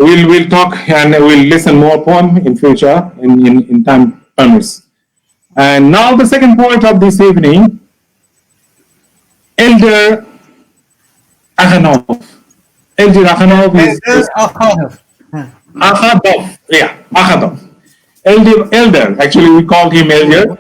we'll talk and we'll listen more poem in future in time permits. And now the second poet of this evening, Eldar Akhadov. Eldar Akhadov is Akhadov. Yeah, Akhadov. Eldar. Actually, we called him Eldar.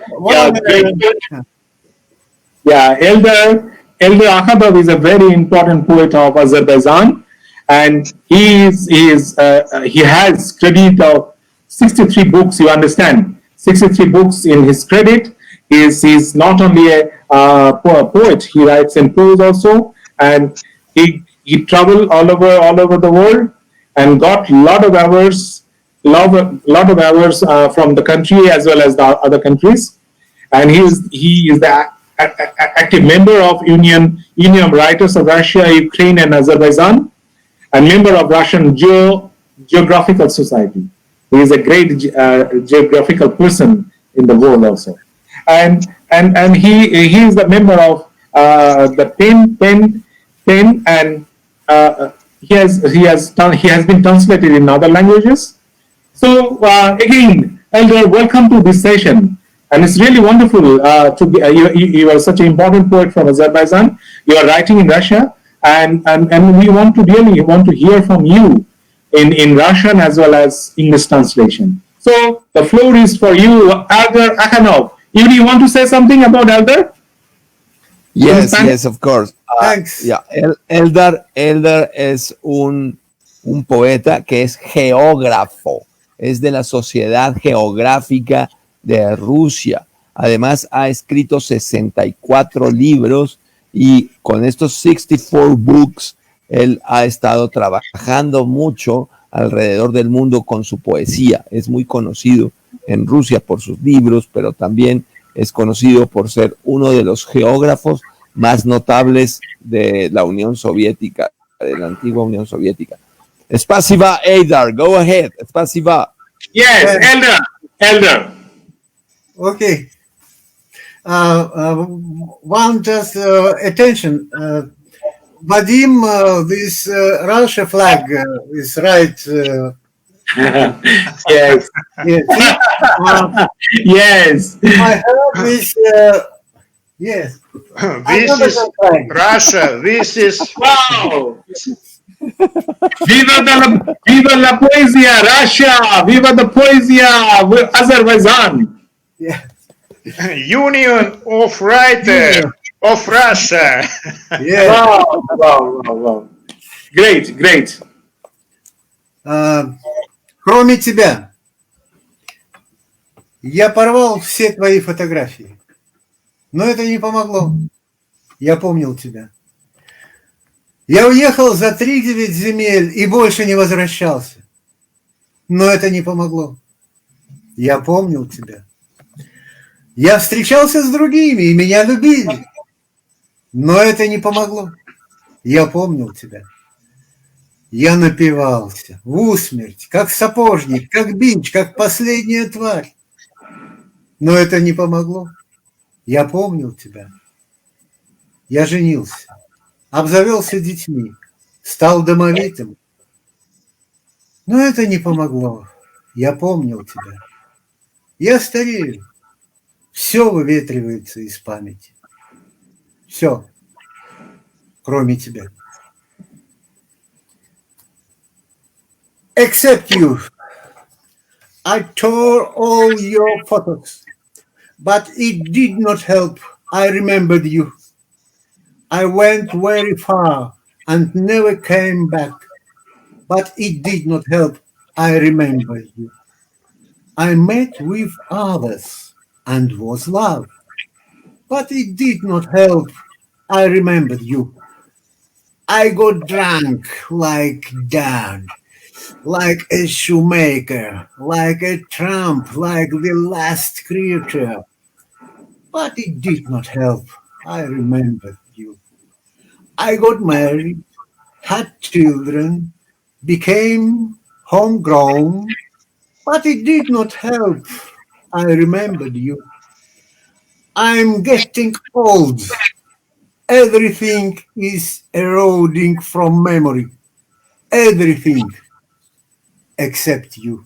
Yeah, Eldar Akhadov is a very important poet of Azerbaijan, and he has credit of 63 books. You understand, 63 books in his credit. He's not only a poet; he writes in prose also, and he traveled all over the world and got a lot of awards from the country as well as the other countries. And he is the active member of Union of Writers of Russia, Ukraine, and Azerbaijan, and member of Russian Geographical Society. He is a great geographical person in the world also, and he is the member of the 10, and he has been translated in other languages. So again, Eldar, welcome to this session. And it's really wonderful to be, you are such an important poet from Azerbaijan. You are writing in Russia, and we want to hear from you in Russian as well as English translation. So the floor is for you, Eldar Akhadov. You want to say something about Eldar? Yes, of course. Thanks. Eldar es un poeta que es geógrafo, es de la Sociedad Geográfica de Rusia. Además ha escrito 64 libros y con estos 64 books él ha estado trabajando mucho alrededor del mundo con su poesía. Es muy conocido en Rusia por sus libros, pero también es conocido por ser uno de los geógrafos más notables de la Unión Soviética, de la antigua Unión Soviética. Spasiba, Eldar, go ahead. Spasiba. Yes, Eldar. Okay. One just attention. Vadim, this Russia flag is right. Yes. Yes. Yes. I heard this. Yes. This is Russia. This is Wow. Viva la poesia, Russia! Viva the poesia, Azerbaijan! Yeah. Union of Writers of Russia. Yeah. Wow. Great. Кроме тебя, я порвал все твои фотографии, но это не помогло. Я помнил тебя. Я уехал за 3-9 земель и больше не возвращался. Но это не помогло. Я помнил тебя. Я встречался с другими, и меня любили. Но это не помогло. Я помнил тебя. Я напивался в усмерть, как сапожник, как бинч, как последняя тварь. Но это не помогло. Я помнил тебя. Я женился. Обзавелся детьми, стал домовитым. Но это не помогло. Я помнил тебя. Я старею. Все выветривается из памяти. Все, кроме тебя. Except you. I tore all your photos, but it did not help. I remembered you. I went very far and never came back, but it did not help. I remember you. I met with others and was loved, but it did not help. I remembered you. I got drunk like Dan, like a shoemaker, like a tramp, like the last creature, but it did not help. I remembered you. I got married, had children, became homegrown, but it did not help. I remembered you. I'm getting old. Everything is eroding from memory. Everything. except you.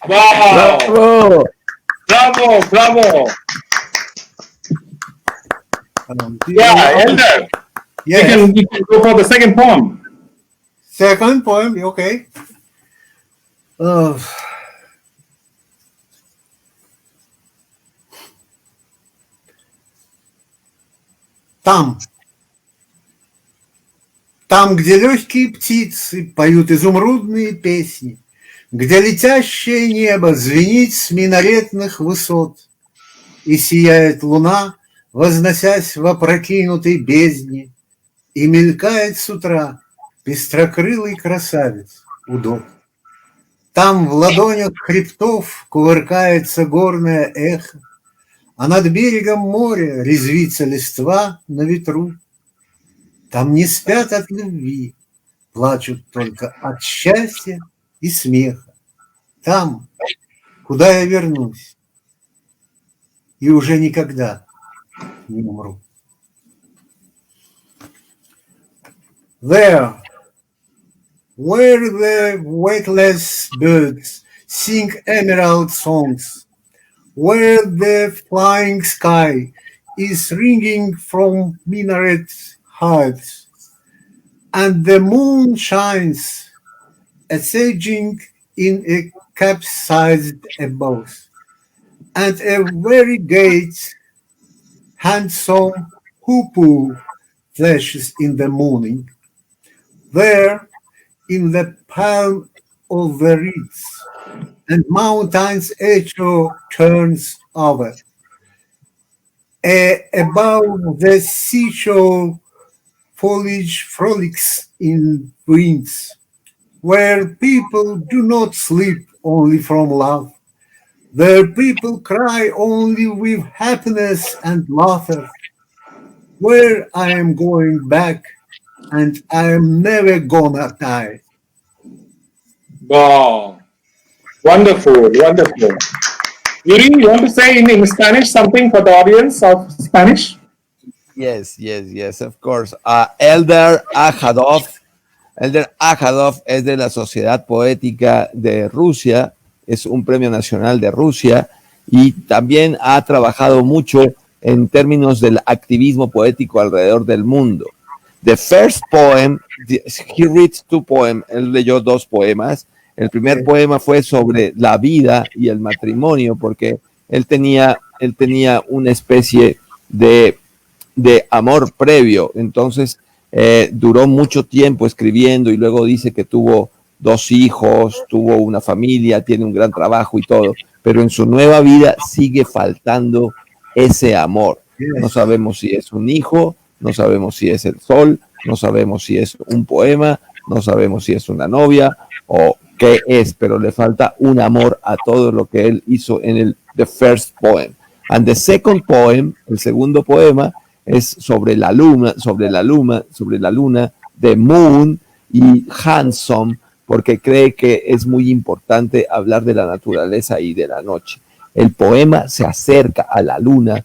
Wow! ¡Bravo! Bravo! Bravo! Yeah, Eldar. Yes. You can go for the second poem. Second poem, okay. Там, где легкие птицы поют изумрудные песни, где летящее небо звенит с минаретных высот, и сияет луна, возносясь в опрокинутой бездне, и мелькает с утра пестрокрылый красавец удоб. Там в ладонях хребтов кувыркается горное эхо, а над берегом моря резвится листва на ветру. Там не спят от любви, плачут только от счастья и смеха. Там, куда я вернусь, и уже никогда не умру. There, where the weightless birds sing emerald songs, where the flying sky is ringing from minaret heights, and the moon shines, assuaging in a capsized above, and a variegated, handsome hoopoo flashes in the morning. There, in the palm of the reeds, and mountains echo turns over. Above the seashore, foliage frolics in winds, where people do not sleep only from love. Where people cry only with happiness and laughter. Where I am going back, and I am never gonna die. Wow! Wonderful, wonderful. Yuri, you want to say in Spanish something for the audience of Spanish? Yes, of course. Eldar Akhadov. Eldar Akhadov es de la Sociedad Poética de Rusia, es un premio nacional de Rusia y también ha trabajado mucho en términos del activismo poético alrededor del mundo. The first poem, he reads two poems, él leyó dos poemas. El primer poema fue sobre la vida y el matrimonio, porque él tenía una especie de amor previo, entonces duró mucho tiempo escribiendo y luego dice que tuvo 2 hijos, tuvo una familia, tiene un gran trabajo y todo, pero en su nueva vida sigue faltando ese amor. No sabemos si es un hijo, no sabemos si es el sol, no sabemos si es un poema, no sabemos si es una novia o qué es, pero le falta un amor a todo lo que él hizo en el the first poem. And the second poem, el segundo poema, es sobre la luna, the moon y handsome, porque cree que es muy importante hablar de la naturaleza y de la noche. El poema se acerca a la luna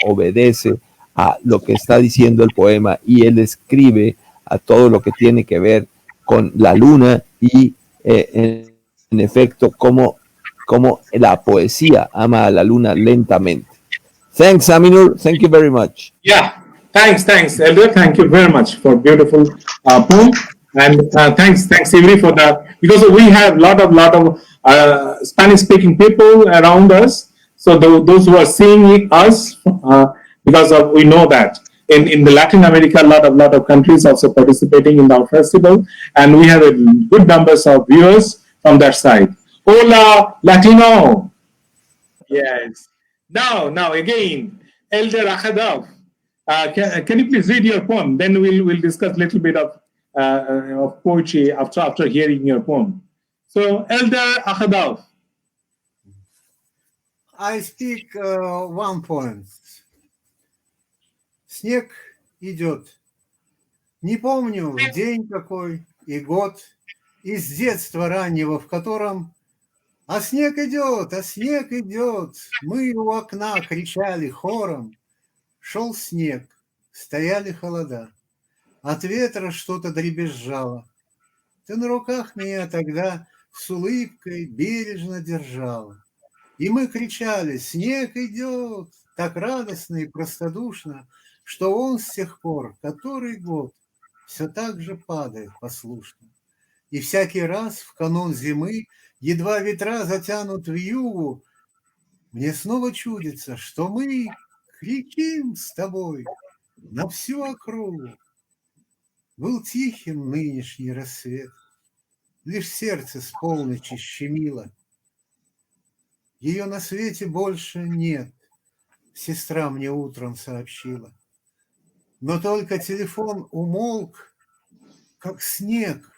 obedece a lo que está diciendo el poema y él escribe a todo lo que tiene que ver con la luna y en efecto cómo la poesía ama a la luna lentamente. Thanks, Aminur. Thank you very much. Yeah, thanks, Eldar. Thank you very much for beautiful poem, and thanks, Yuri, for that. Because we have lot of Spanish-speaking people around us. So those who are seeing us, because we know that in the Latin America, a lot of countries also participating in our festival, and we have a good numbers of viewers from that side. Hola, Latino. Yes. Now again, Eldar Akhadov. Can you please read your poem? Then we'll discuss a little bit of poetry after hearing your poem. So, Eldar Akhadov. I speak one poem. Снег идет. Не помню день какой и год из детства раннего, в котором «А снег идет, а снег идет!» Мы у окна кричали хором. Шел снег, стояли холода. От ветра что-то дребезжало. Ты на руках меня тогда с улыбкой бережно держала. И мы кричали: снег идет, так радостно и простодушно, что он с тех пор, который год, все так же падает послушно. И всякий раз в канун зимы, едва ветра затянут в югу, мне снова чудится, что мы кричим с тобой на всю округу. Был тихим нынешний рассвет, лишь сердце с полночи щемило. Ее на свете больше нет, сестра мне утром сообщила. Но только телефон умолк, как снег,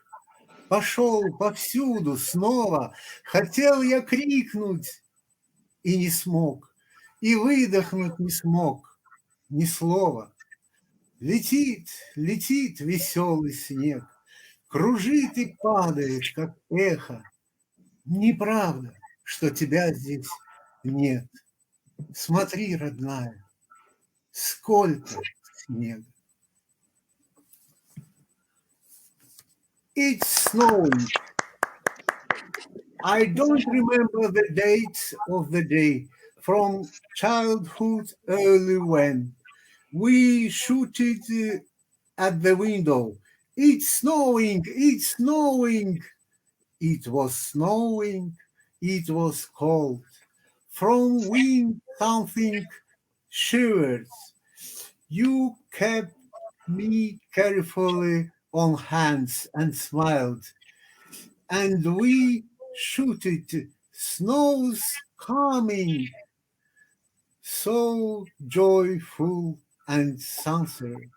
пошел повсюду снова. Хотел я крикнуть и не смог, и выдохнуть не смог ни слова. Летит, летит веселый снег, кружит и падает, как эхо. Неправда, что тебя здесь нет. Смотри, родная, сколько снега. It's snowing. I don't remember the date of the day from childhood early when we shooted at the window. It's snowing, it's snowing. It was snowing, it was cold. From wind something shivered. You kept me carefully on hands and smiled. And we shooted, snow's coming. So joyful and sincere.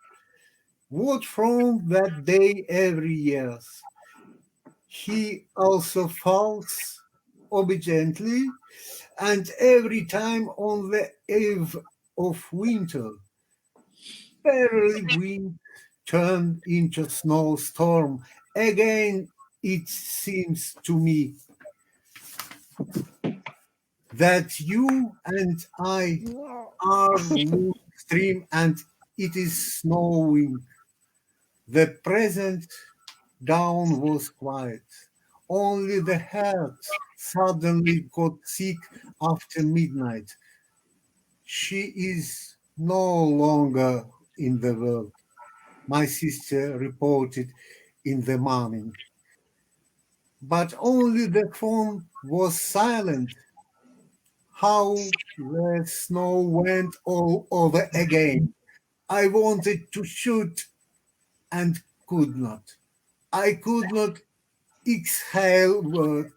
What from that day every year he also falls obediently, and every time on the eve of winter, barely wind turned into snowstorm. Again, it seems to me that you and I are one stream and it is snowing. The present dawn was quiet. Only the heart suddenly got sick after midnight. She is no longer in the world, my sister reported in the morning. But only the phone was silent. How the snow went all over again. I wanted to shoot and could not. I could not exhale word.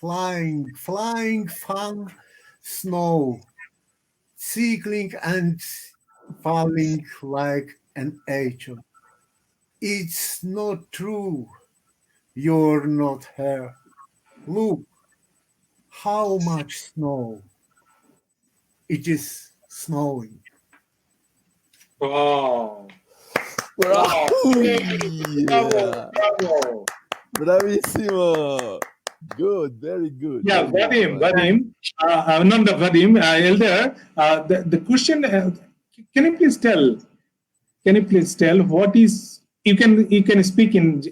Flying, flying fun, snow, tickling and falling like an angel. It's not true. You're not here. Look, how much snow. It is snowing. Wow. Bravo. Bravo, bravo. Bravissimo. Good, very good. Yeah, Very good. Vadim, not the Vadim, Elder, the question, can you please tell what is, you can speak in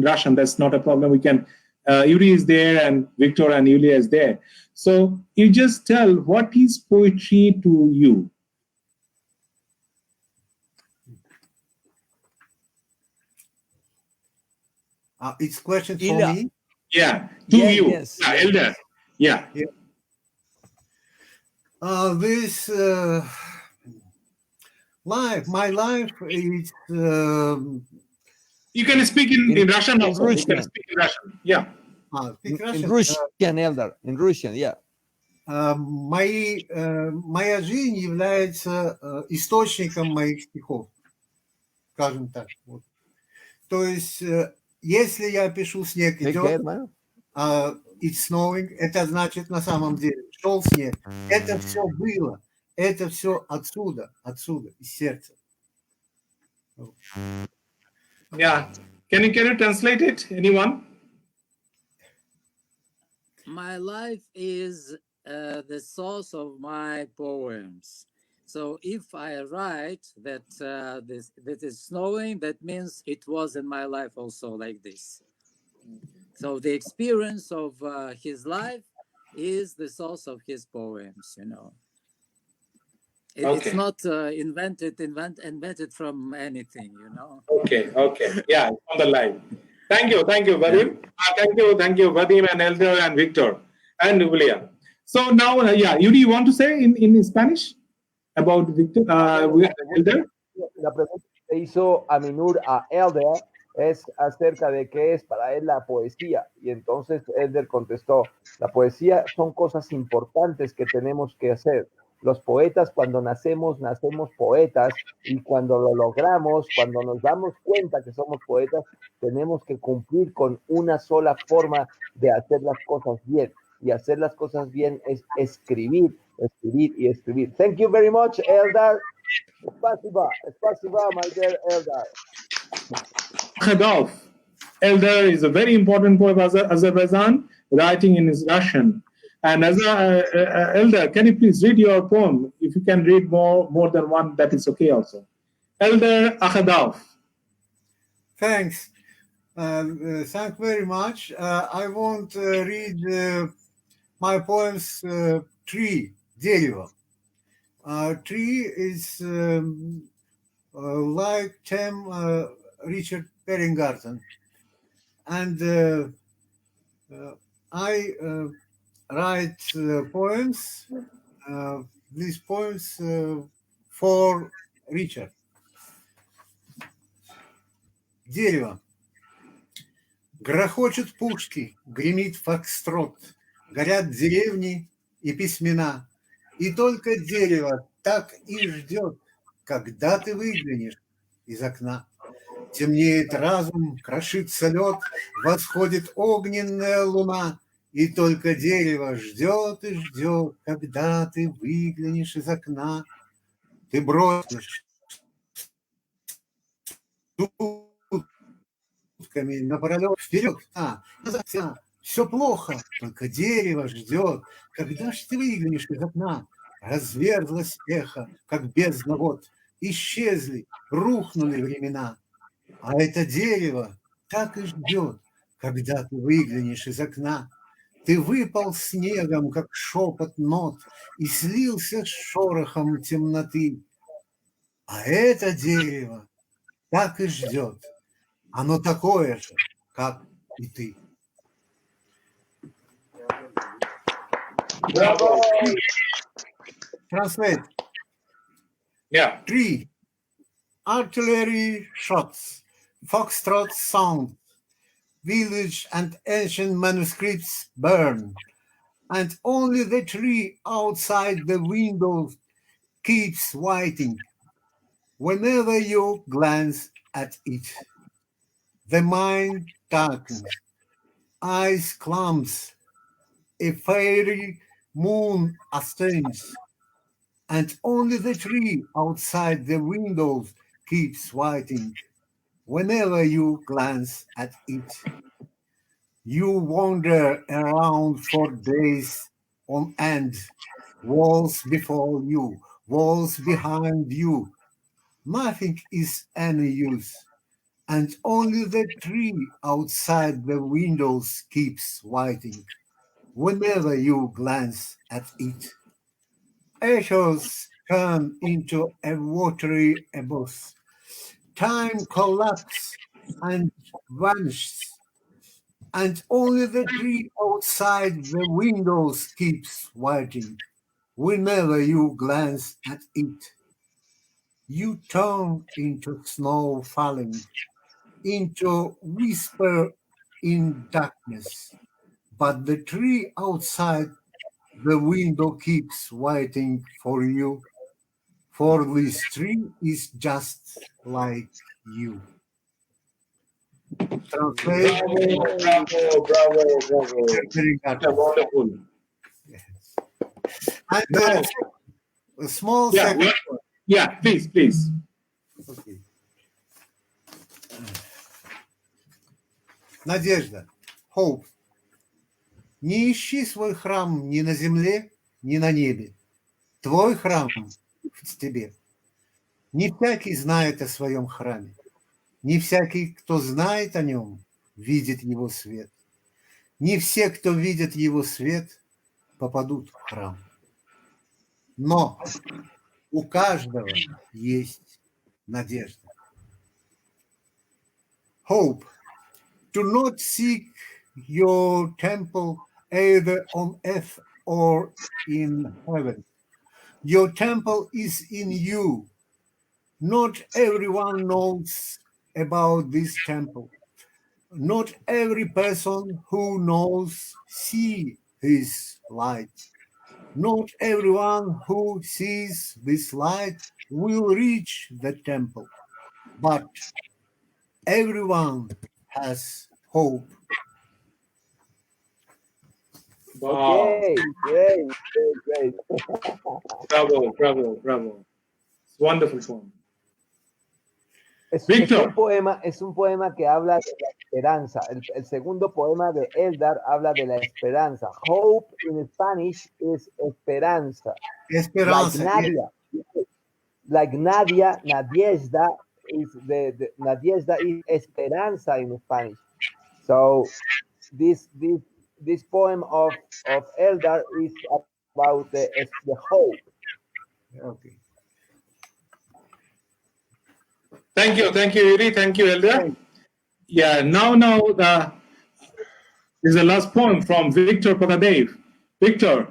Russian, that's not a problem. We can, Yuri is there and Victor and Yulia is there. So you just tell what is poetry to you? It's question for Ilya. me. Yeah, to Yeah, you. yes, Yeah, yes. Elder. Yeah. This life, my life is You can speak in Russian in also. You can Russian. speak in Russian. Yeah. speak In Russian. Russian, Eldar. In Russian, yeah. Моя жизнь является источником моих стихов, скажем так. Вот. То есть, если я пишу «Снег ¿Qué, идет», hermano? «It's snowing», это значит на самом деле «Шел снег». Это все было, это все отсюда, из сердца. Yeah. Can you translate it? Anyone? My life is the source of my poems. So if I write that that is snowing, that means it was in my life also like this. So the experience of his life is the source of his poems. It's Okay. not invented from anything. Okay. Yeah, it's on the line. Thank you, Vadim. Thank you, Vadim and Eldar and Victor and Julia. So now, Yuri, you want to say in Spanish about Victor, Eldar? La pregunta que hizo Aminur a Eldar es acerca de qué es para él la poesía. Y entonces Eldar contestó, la poesía son cosas importantes que tenemos que hacer. Los poetas cuando nacemos poetas, y cuando lo logramos, cuando nos damos cuenta que somos poetas, tenemos que cumplir con una sola forma de hacer las cosas bien. Y hacer las cosas bien es escribir. Thank you very much, Eldar. Spasiba, my dear Eldar. Akhadov. Eldar is a very important poet of Azerbaijan, writing in his Russian. And as Eldar, can you please read your poem? If you can read more than one, that is okay also. Eldar Akhadov. Thanks. Thank very much. I want to read my poems Tree, Дерево. Tree is like Tim Richard Perringarten. And I write poems, these poems for Richard. Дерево. Грохочут пушки, гремит фокстрот, горят деревни и письмена. И только дерево так и ждет, когда ты выглянешь из окна. Темнеет разум, крошится лед, восходит огненная луна. И только дерево ждет и ждет, когда ты выглянешь из окна. Ты бросишь сутками напролет вперед, назад, все плохо, только дерево ждет, когда ж ты выглянешь из окна. Разверзлось эхо, как бездна вод, исчезли, рухнули времена. А это дерево так и ждет, когда ты выглянешь из окна. Ты выпал снегом, как шепот нот, и слился с шорохом темноты. А это дерево так и ждет. Оно такое же, как и ты. Bravo. Translate. Yeah. Tree. Artillery shots, foxtrot sound, village and ancient manuscripts burn, and only the tree outside the window keeps waiting. Whenever you glance at it, the mind darkens, eyes clumps, a fairy moon ascends, and only the tree outside the windows keeps waiting. Whenever you glance at it, you wander around for days on end, walls before you, walls behind you. Nothing is any use, and only the tree outside the windows keeps waiting. Whenever you glance at it, echoes turn into a watery abyss. Time collapses and vanishes, and only the tree outside the windows keeps waiting. Whenever you glance at it, you turn into snow falling, into whisper in darkness. But the tree outside the window keeps waiting for you, for this tree is just like you. Translate. Bravo. Wonderful. And a small second. Yeah, please. Okay. Надежда. Hope. Не ищи свой храм ни на земле, ни на небе. Твой храм в тебе. Не всякий знает о своем храме. Не всякий, кто знает о нем, видит его свет. Не все, кто видит его свет, попадут в храм. Но у каждого есть надежда. Hope. Do not seek your temple either on earth or in heaven. Your temple is in you. Not everyone knows about this temple. Not every person who knows sees his light. Not everyone who sees this light will reach the temple, but everyone has hope. Wow. Okay, great, great, great. Bravo, bravo, bravo. It's wonderful poem. Es Víctor. un poema que habla de la esperanza. El segundo poema de Eldar habla de la esperanza. Hope in Spanish is esperanza. Esperanza. Like Nadia, Nadiezda is Nadiezda is esperanza in Spanish. So this poem of Eldar is about the hope. Okay. Thank you, Yuri. Thank you, Eldar. Yeah, now, this is the last poem from Victor Pogadaev. Victor,